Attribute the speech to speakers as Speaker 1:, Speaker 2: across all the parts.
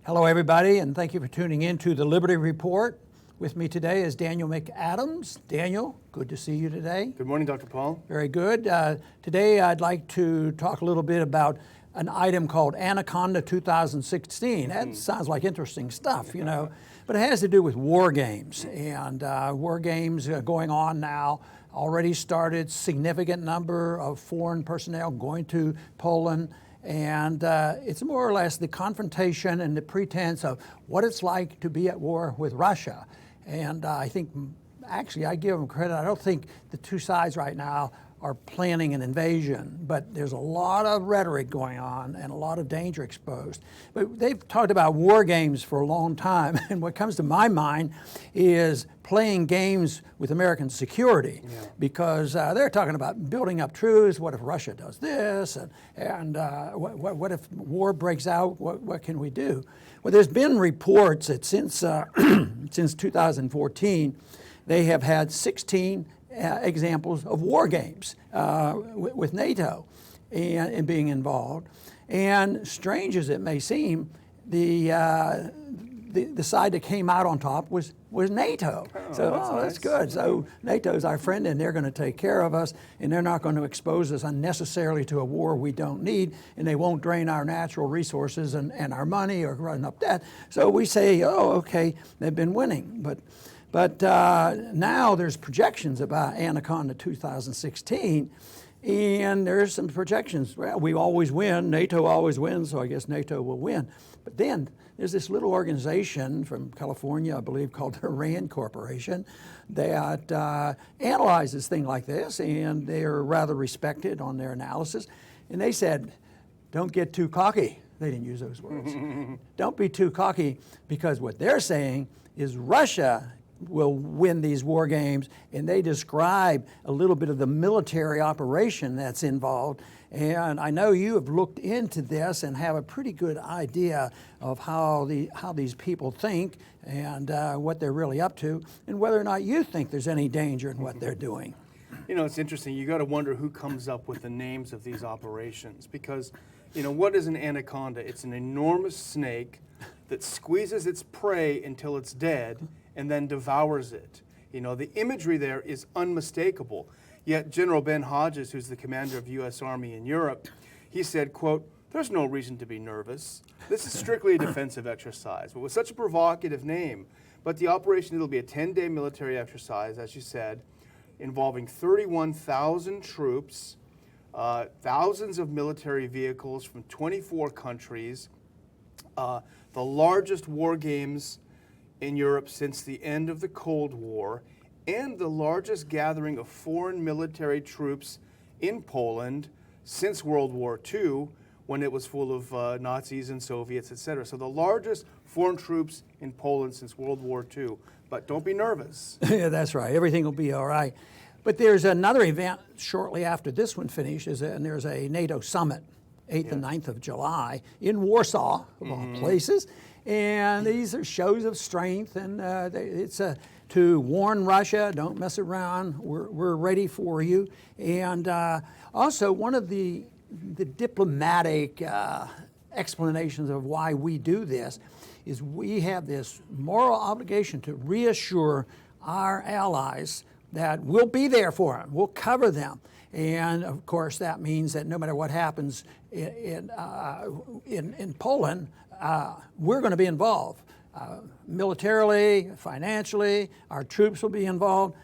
Speaker 1: Hello, everybody, and thank you for tuning in to the Liberty Report. With me today is Daniel McAdams. Daniel, good to see you today.
Speaker 2: Good morning, Dr. Paul.
Speaker 1: Very good. Today I'd like to talk a little bit about an item called Anaconda 2016. That sounds like interesting stuff, you know, but it has to do with war games. And war games going on now. Already started, significant number of foreign personnel going to Poland. And it's more or less the confrontation and the pretense of what it's like to be at war with Russia. And I think, actually, I give them credit. I don't think the two sides right now are planning an invasion, but there's a lot of rhetoric going on and a lot of danger exposed. But they've talked about war games for a long time, and what comes to my mind is playing games with American security, because they're talking about building up troops. What if Russia does this? And what if war breaks out? What can we do? Well, there's been reports that since 2014, they have had 16 examples of war games with NATO and being involved. And strange as it may seem, the side that came out on top was NATO. That's good. So NATO's our friend, and they're going to take care of us, and they're not going to expose us unnecessarily to a war we don't need, and they won't drain our natural resources and our money or run up debt. So we say, oh, okay, they've been winning. But now there's projections about Anaconda 2016, and there's some projections. Well, we always win. NATO always wins, so I guess NATO will win. But then there's this little organization from California, I believe, called the RAND Corporation, that analyzes things like this, and they're rather respected on their analysis. And they said, don't get too cocky. They didn't use those words. Don't be too cocky, because what they're saying is Russia will win these war games, and they describe a little bit of the military operation that's involved. And I know you have looked into this and have a pretty good idea of how these people think and what they're really up to, and whether or not you think there's any danger in what they're doing.
Speaker 2: You know, it's interesting. You got to wonder who comes up with the names of these operations, because, you know, what is an anaconda? It's an enormous snake that squeezes its prey until it's dead and then devours it. You know, the imagery there is unmistakable. Yet General Ben Hodges, who's the commander of the U.S. Army in Europe, he said, quote, "There's no reason to be nervous. This is strictly a defensive exercise." But with such a provocative name, but the operation, it'll be a 10-day military exercise, as you said, involving 31,000 troops, thousands of military vehicles from 24 countries, the largest war games in Europe since the end of the Cold War, and the largest gathering of foreign military troops in Poland since World War II, when it was full of Nazis and Soviets, etc. So the largest foreign troops in Poland since World War II. But don't be nervous.
Speaker 1: Yeah, that's right. Everything will be all right. But there's another event shortly after this one finishes, and there's a NATO summit, 8th and 9th of July, in Warsaw, of all places. And these are shows of strength, and it's to warn Russia, don't mess around, we're ready for you. And also, one of the diplomatic explanations of why we do this is we have this moral obligation to reassure our allies that we'll be there for them, we'll cover them. And of course, that means that no matter what happens in Poland, we're going to be involved. Militarily, financially, our troops will be involved.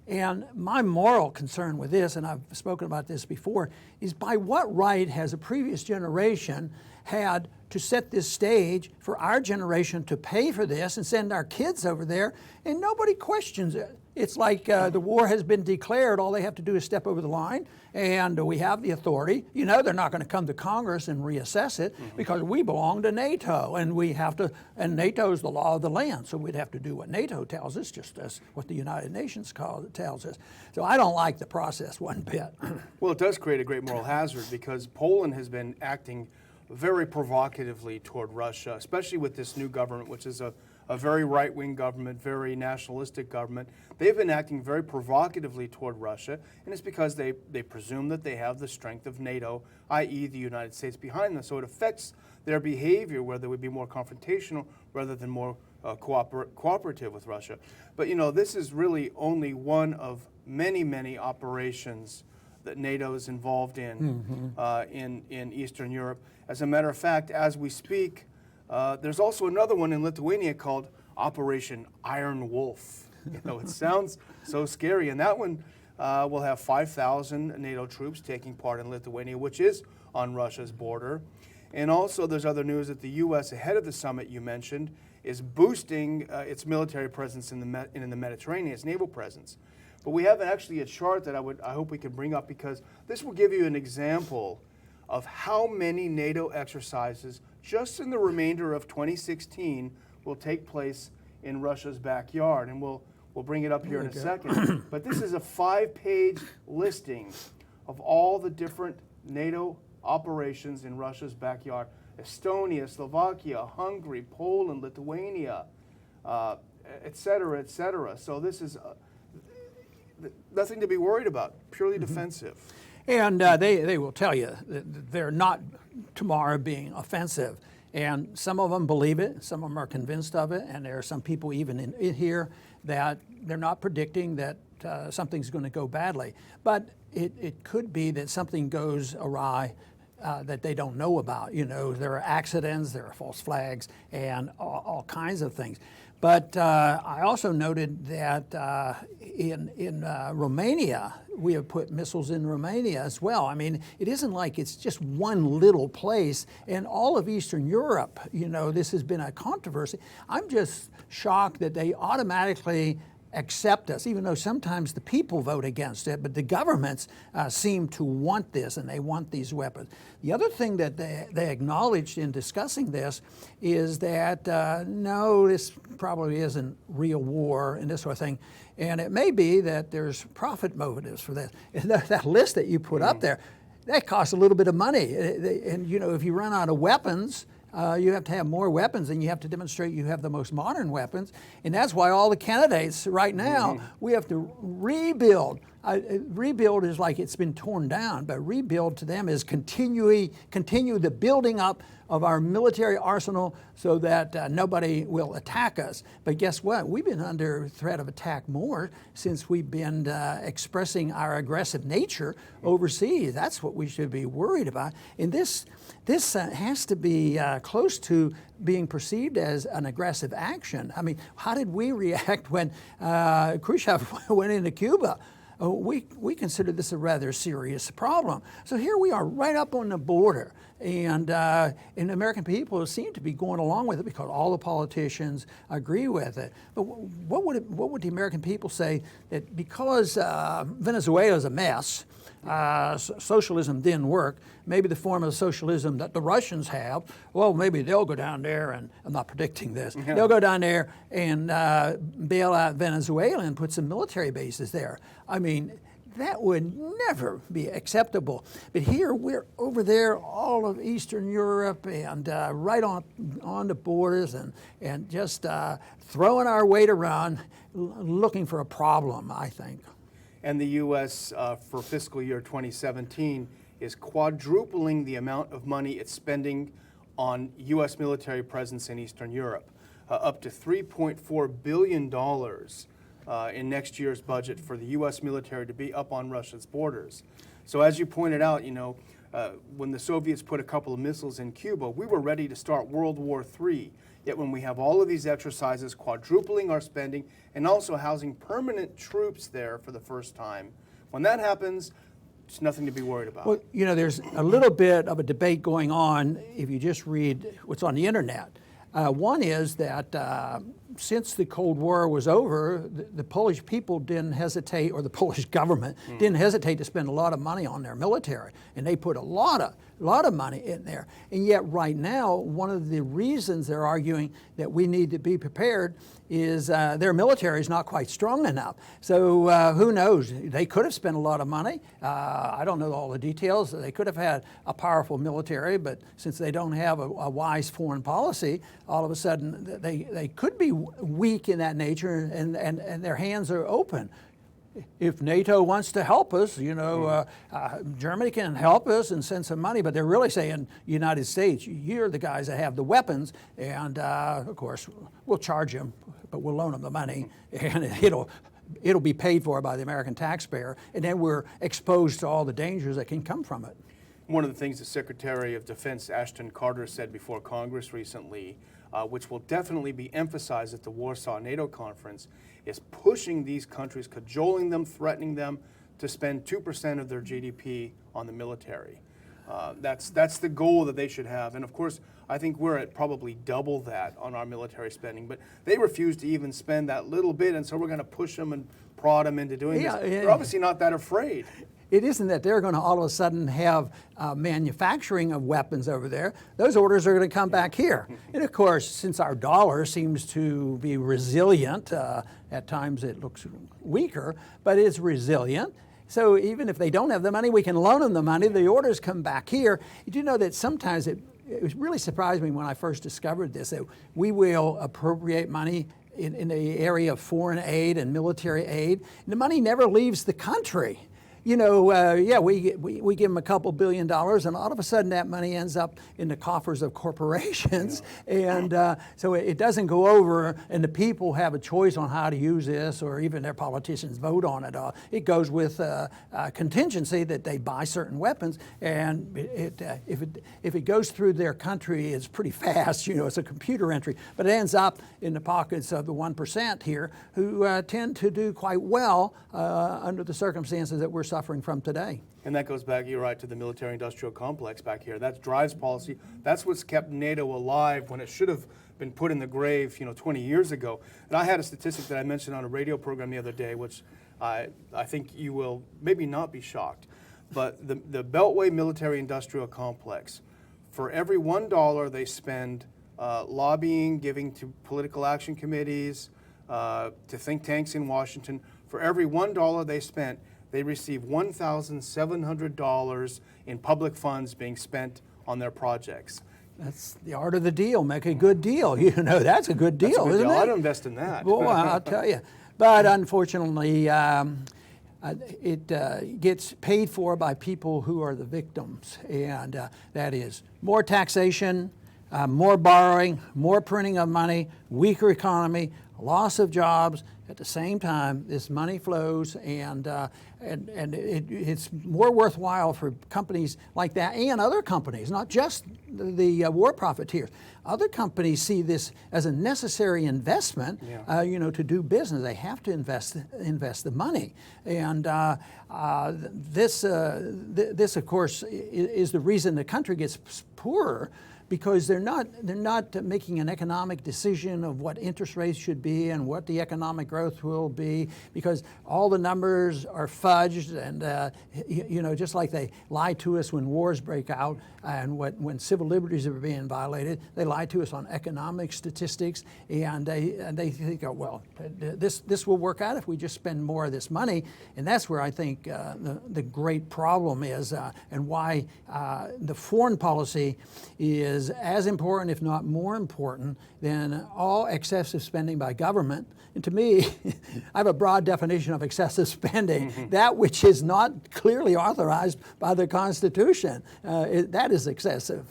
Speaker 1: And my moral concern with this, and I've spoken about this before, is by what right has a previous generation had to set this stage for our generation to pay for this and send our kids over there, and nobody questions it. It's like the war has been declared. All they have to do is step over the line, and we have the authority. You know, they're not going to come to Congress and reassess it because we belong to NATO, and we have to. And NATO is the law of the land, so we'd have to do what NATO tells us, just as what the United Nations tells us. So I don't like the process one bit.
Speaker 2: Well, it does create a great moral hazard, because Poland has been acting very provocatively toward Russia, especially with this new government, which is a a very right-wing government, very nationalistic government. They've been acting very provocatively toward Russia, and it's because they presume that they have the strength of NATO, i.e. the United States, behind them. So it affects their behavior, where they would be more confrontational rather than more cooperative with Russia. But this is really only one of many, many operations that NATO is involved in, in Eastern Europe. As a matter of fact, as we speak, there's also another one in Lithuania called Operation Iron Wolf. It sounds so scary, and that one will have 5,000 NATO troops taking part in Lithuania, which is on Russia's border. And also there's other news that the U.S., ahead of the summit you mentioned, is boosting its military presence in the Mediterranean, its naval presence. But we have actually a chart that I hope we can bring up, because this will give you an example of how many NATO exercises just in the remainder of 2016 will take place in Russia's backyard. And we'll bring it up here in a second. But this is a 5-page listing of all the different NATO operations in Russia's backyard. Estonia, Slovakia, Hungary, Poland, Lithuania, et cetera, et cetera. So this is nothing to be worried about, purely defensive.
Speaker 1: And they will tell you that they're not tomorrow being offensive. And some of them believe it, some of them are convinced of it, and there are some people even in here that they're not predicting that something's going to go badly. But it could be that something goes awry that they don't know about. There are accidents, there are false flags, and all kinds of things. But I also noted that in Romania, we have put missiles in Romania as well. I mean, it isn't like it's just one little place. In all of Eastern Europe, this has been a controversy. I'm just shocked that they automatically accept us, even though sometimes the people vote against it, but the governments seem to want this, and they want these weapons. The other thing that they acknowledged in discussing this is that, no, this probably isn't real war and this sort of thing, and it may be that there's profit motives for this. And that list that you put up there, that costs a little bit of money, and if you run out of weapons, you have to have more weapons, and you have to demonstrate you have the most modern weapons. And that's why all the candidates right now, we have to rebuild. Rebuild is like it's been torn down, but rebuild to them is continue the building up of our military arsenal so that nobody will attack us. But guess what? We've been under threat of attack more since we've been expressing our aggressive nature overseas. That's what we should be worried about. And this has to be close to being perceived as an aggressive action. I mean, how did we react when Khrushchev went into Cuba? We consider this a rather serious problem. So here we are right up on the border, and the American people seem to be going along with it because all the politicians agree with it. But what would the American people say that because Venezuela is a mess, socialism didn't work, maybe the form of socialism that the Russians have, well, maybe they'll go down there, and I'm not predicting this, they'll go down there and bail out Venezuela and put some military bases there. I mean, that would never be acceptable. But here we're over there, all of Eastern Europe, and right on the borders, and just throwing our weight around, looking for a problem, I think.
Speaker 2: And the U.S. For fiscal year 2017 is quadrupling the amount of money it's spending on U.S. military presence in Eastern Europe, up to $3.4 billion in next year's budget for the U.S. military to be up on Russia's borders. So as you pointed out, when the Soviets put a couple of missiles in Cuba, we were ready to start World War III. Yet when we have all of these exercises, quadrupling our spending, and also housing permanent troops there for the first time, when that happens, it's nothing to be worried about.
Speaker 1: Well, there's a little bit of a debate going on if you just read what's on the internet. One is that since the Cold War was over, the Polish people didn't hesitate, or the Polish government didn't hesitate to spend a lot of money on their military, and they put a lot of money in there. And yet right now, one of the reasons they're arguing that we need to be prepared is their military is not quite strong enough. So who knows? They could have spent a lot of money. I don't know all the details. They could have had a powerful military, but since they don't have a wise foreign policy, all of a sudden they could be weak in that nature, and their hands are open. If NATO wants to help us, Germany can help us and send some money, but they're really saying, United States, you're the guys that have the weapons, and of course, we'll charge them, but we'll loan them the money, and it'll be paid for by the American taxpayer, and then we're exposed to all the dangers that can come from it.
Speaker 2: One of the things the Secretary of Defense Ashton Carter said before Congress recently, which will definitely be emphasized at the Warsaw NATO conference, is pushing these countries, cajoling them, threatening them to spend 2% of their GDP on the military. That's the goal that they should have. And of course, I think we're at probably double that on our military spending, but they refuse to even spend that little bit, and so we're going to push them and prod them into doing this. They're obviously not that afraid.
Speaker 1: It isn't that they're going to all of a sudden have manufacturing of weapons over there. Those orders are going to come back here. And of course, since our dollar seems to be resilient, at times it looks weaker, but it's resilient. So even if they don't have the money, we can loan them the money. The orders come back here. You do know that sometimes it really surprised me when I first discovered this, that we will appropriate money in the area of foreign aid and military aid. And the money never leaves the country. We give them a couple $2 billion, and all of a sudden that money ends up in the coffers of corporations, and so it doesn't go over, and the people have a choice on how to use this, or even their politicians vote on it. It goes with a contingency that they buy certain weapons, and if it goes through their country, it's pretty fast. It's a computer entry, but it ends up in the pockets of the 1% here, who tend to do quite well under the circumstances that we're suffering from today.
Speaker 2: And that goes back, you're right, to the military-industrial complex back here. That drives policy. That's what's kept NATO alive when it should have been put in the grave, 20 years ago. And I had a statistic that I mentioned on a radio program the other day, which I think you will maybe not be shocked. But the Beltway military-industrial complex, for every $1 they spend lobbying, giving to political action committees, to think tanks in Washington, for every $1 they spent, they receive $1,700 in public funds being spent on their projects.
Speaker 1: That's the art of the deal. Make a good deal. That's a good deal, isn't it?
Speaker 2: I'd invest in that.
Speaker 1: Boy, I'll tell you. But unfortunately, it gets paid for by people who are the victims. And that is more taxation, more borrowing, more printing of money, weaker economy, loss of jobs. At the same time, this money flows, and it's more worthwhile for companies like that and other companies, not just the war profiteers. Other companies see this as a necessary investment, to do business. They have to invest the money, and this, of course, is the reason the country gets poorer. Because they're not making an economic decision of what interest rates should be and what the economic growth will be, because all the numbers are fudged, and just like they lie to us when wars break out and when civil liberties are being violated, they lie to us on economic statistics, and they think, oh, well, this will work out if we just spend more of this money, and that's where I think the great problem is, and why the foreign policy is as important, if not more important, than all excessive spending by government. And to me, I have a broad definition of excessive spending, that which is not clearly authorized by the Constitution. That is excessive.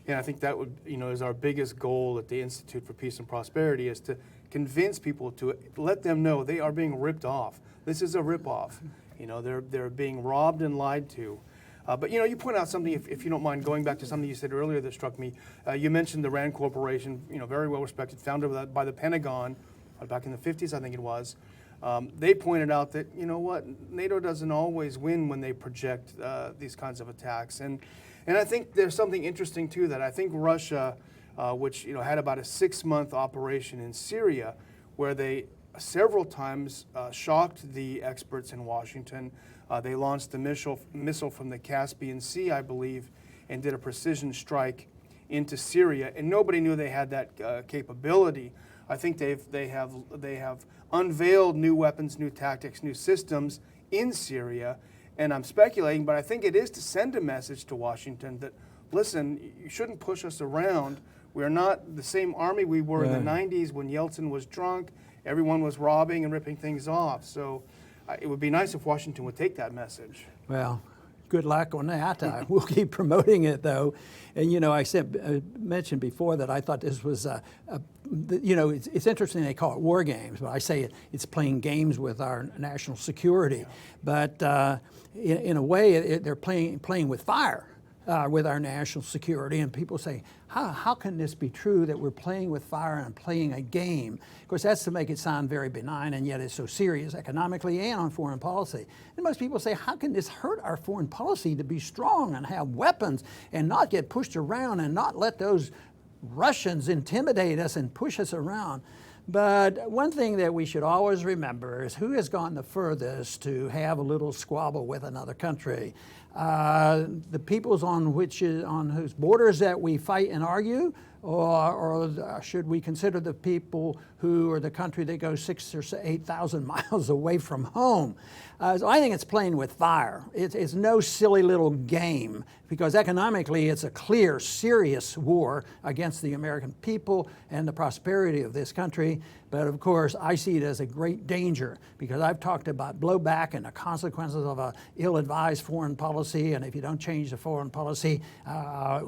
Speaker 2: Yeah, I think that would, is our biggest goal at the Institute for Peace and Prosperity, is to convince people, to let them know they are being ripped off. This is a rip-off. They're being robbed and lied to. But you point out something, if you don't mind going back to something you said earlier that struck me. You mentioned the RAND Corporation, very well respected, founded by the Pentagon back in the 50s, I think it was. They pointed out that, NATO doesn't always win when they project these kinds of attacks. And I think there's something interesting to that. I think Russia which had about a 6-month operation in Syria, where they several times shocked the experts in Washington. They launched the missile from the Caspian Sea, I believe, and did a precision strike into Syria, and nobody knew they had that capability. I think they have unveiled new weapons, new tactics, new systems in Syria, and I'm speculating, but I think it is to send a message to Washington that, listen, you shouldn't push us around. We're not the same army we were in the 90s when Yeltsin was drunk. Everyone was robbing and ripping things off. So it would be nice if Washington would take that message.
Speaker 1: Well, good luck on that. We'll keep promoting it, though. And, I mentioned before that I thought this was, it's interesting they call it war games, but I say it's playing games with our national security. Yeah. But in a way, they're playing with fire. With our national security, and people say, how can this be true that we're playing with fire and playing a game? Of course, that's to make it sound very benign, and yet it's so serious economically and on foreign policy. And most people say, how can this hurt our foreign policy to be strong and have weapons and not get pushed around and not let those Russians intimidate us and push us around? But one thing that we should always remember is who has gone the furthest to have a little squabble with another country. The peoples on whose borders that we fight and argue, or should we consider the people who are the country that goes 6,000 or 8,000 miles away from home? So I think it's playing with fire. It's no silly little game, because economically it's a clear, serious war against the American people and the prosperity of this country. But of course, I see it as a great danger, because I've talked about blowback and the consequences of a ill-advised foreign policy. And if you don't change the foreign policy,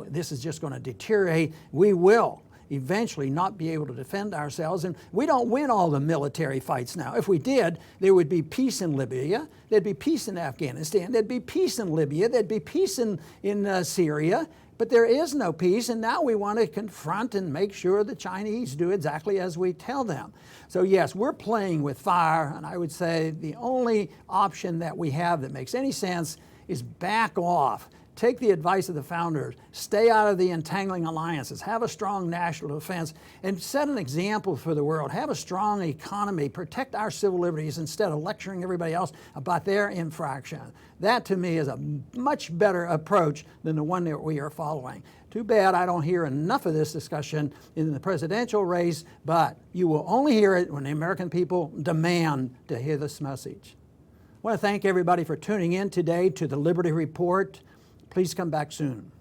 Speaker 1: this is just going to deteriorate. We will eventually not be able to defend ourselves, and we don't win all the military fights now. If we did, there would be peace in Libya, there'd be peace in Afghanistan, there'd be peace in Libya, there'd be peace in Syria, but there is no peace, and now we want to confront and make sure the Chinese do exactly as we tell them. So yes, we're playing with fire, and I would say the only option that we have that makes any sense is back off. Take the advice of the founders, stay out of the entangling alliances, have a strong national defense, and set an example for the world. Have a strong economy, protect our civil liberties instead of lecturing everybody else about their infraction. That, to me, is a much better approach than the one that we are following. Too bad I don't hear enough of this discussion in the presidential race, but you will only hear it when the American people demand to hear this message. I want to thank everybody for tuning in today to the Liberty Report. Please come back soon.